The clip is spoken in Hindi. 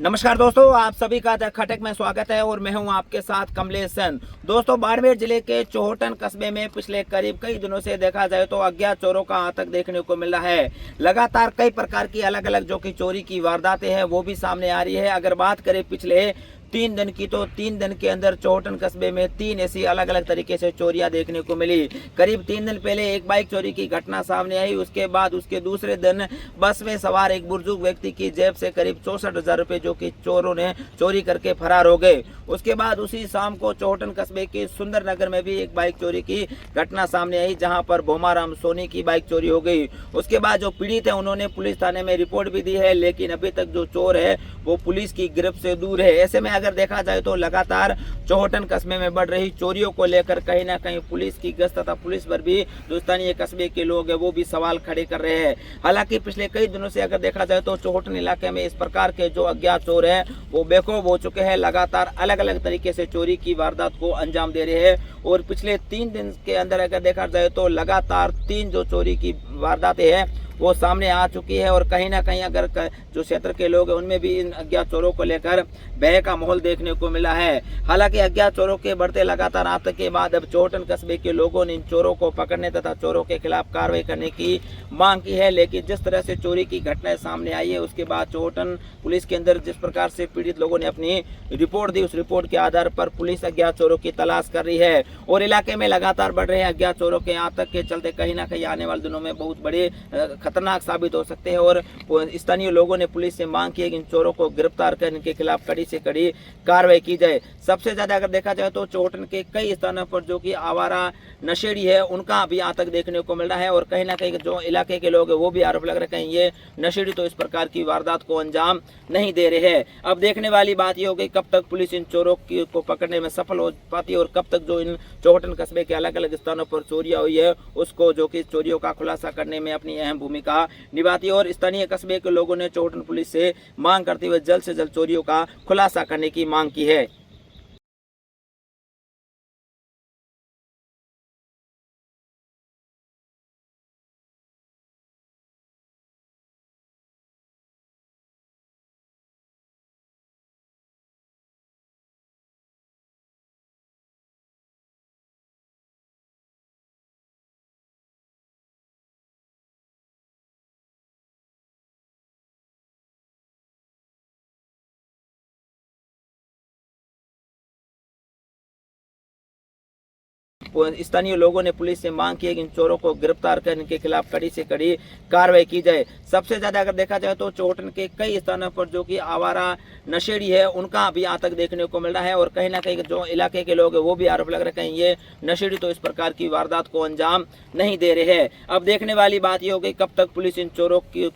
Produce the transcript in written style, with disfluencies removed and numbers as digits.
नमस्कार दोस्तों, आप सभी का द खटक में स्वागत है और मैं हूं आपके साथ कमलेश सेन। दोस्तों, बाड़मेर जिले के चोहटन कस्बे में पिछले करीब कई दिनों से देखा जाए तो अज्ञात चोरों का आतंक देखने को मिल रहा है। लगातार कई प्रकार की अलग अलग जो कि चोरी की वारदातें हैं वो भी सामने आ रही है। अगर बात करें पिछले 3 दिन की, तो 3 दिन के अंदर चोहटन कस्बे में 3 ऐसी अलग अलग तरीके से चोरियां देखने को मिली। करीब 3 दिन पहले एक बाइक चोरी की घटना सामने आई। उसके बाद उसके दूसरे दिन बस में सवार एक बुजुर्ग व्यक्ति की जेब से करीब 64,000 रुपए जो कि चोरों ने चोरी करके फरार हो गए। उसके बाद उसी शाम को चोहटन कस्बे के सुंदर नगर में भी एक बाइक चोरी की घटना सामने आई, जहां पर भोमाराम सोनी की बाइक चोरी हो गई। उसके बाद जो पीड़ित है उन्होंने पुलिस थाने में रिपोर्ट भी दी है, लेकिन अभी तक जो चोर है वो पुलिस की गिरफ्त से दूर है। ऐसे में अगर देखा जाए तो लगातार चोहटन कस्बे में बढ़ रही चोरियों को लेकर कहीं ना कहीं पुलिस की गश्त तथा पुलिस पर भी जो स्थानीय कस्बे के लोग हैं वो भी सवाल खड़े कर रहे हैं। हालांकि पिछले कई दिनों से अगर देखा जाए तो चोहटन इलाके में इस प्रकार के जो अज्ञात चोर हैं वो बेखौफ हो चुके हैं। लगातार अलग अलग तरीके से चोरी की वारदात को अंजाम दे रहे हैं और पिछले 3 दिन के अंदर अगर देखा जाए तो लगातार 3 जो चोरी की वारदातें हैं वो सामने आ चुकी है। और कहीं ना कहीं अगर जो क्षेत्र के लोग हैं उनमें भी इन अज्ञात चोरों को लेकर भय का माहौल देखने को मिला है। हालांकि अज्ञात चोरों के बढ़ते लगातार आतंक के बाद अब चोहटन कस्बे के लोगों ने इन चोरों को पकड़ने तथा चोरों के खिलाफ कार्रवाई करने की मांग की है। लेकिन जिस तरह से चोरी की घटनाएं सामने आई है उसके बाद चोहटन पुलिस के अंदर जिस प्रकार से पीड़ित लोगों ने अपनी रिपोर्ट दी, उस रिपोर्ट के आधार पर पुलिस अज्ञात चोरों की तलाश कर रही है। और इलाके में लगातार बढ़ रहे अज्ञात चोरों के आतंक के चलते कहीं ना कहीं आने वाले दिनों में बहुत बड़े खतरनाक साबित हो सकते हैं। और स्थानीय लोगों ने पुलिस से मांग की है कि इन चोरों को गिरफ्तार कर इनके खिलाफ कड़ी से कड़ी कार्रवाई की जाए। सबसे ज्यादा अगर देखा जाए तो चोहटन के कई स्थानों पर जो कि आवारा नशेड़ी है उनका भी आतंक देखने को मिल रहा है। और कहीं ना कहीं जो इलाके के लोग हैं वो भी आरोप लग रहे हैं ये नशेड़ी तो इस प्रकार की वारदात को अंजाम नहीं दे रहे हैं। अब देखने वाली बात ये होगी कब तक पुलिस इन चोरों को पकड़ने में सफल हो पाती है और कब तक जो इन चोहटन कस्बे के अलग अलग स्थानों पर चोरियां हुई है उसको जो कि चोरियों का खुलासा करने में अपनी अहम भूमिका निभाती है। और स्थानीय कस्बे के लोगों ने चोहटन पुलिस से मांग करते हुए जल्द से जल्द चोरियों का खुलासा करने की मांग की है। स्थानीय लोगों ने पुलिस से मांग की है कि इन चोरों को गिरफ्तार कर इनके खिलाफ कड़ी से कड़ी कार्रवाई की जाए। सबसे ज्यादा अगर देखा जाए तो चोहटन के कई स्थानों पर जो कि आवारा नशेड़ी है उनका भी आतंक देखने को मिल रहा है। और कहीं ना कहीं जो इलाके के लोग हैं वो भी आरोप लग रहे हैं ये नशेड़ी तो इस प्रकार की वारदात को अंजाम नहीं दे रहे हैं। अब देखने वाली बात ये होगी कब तक पुलिस इन चोरों को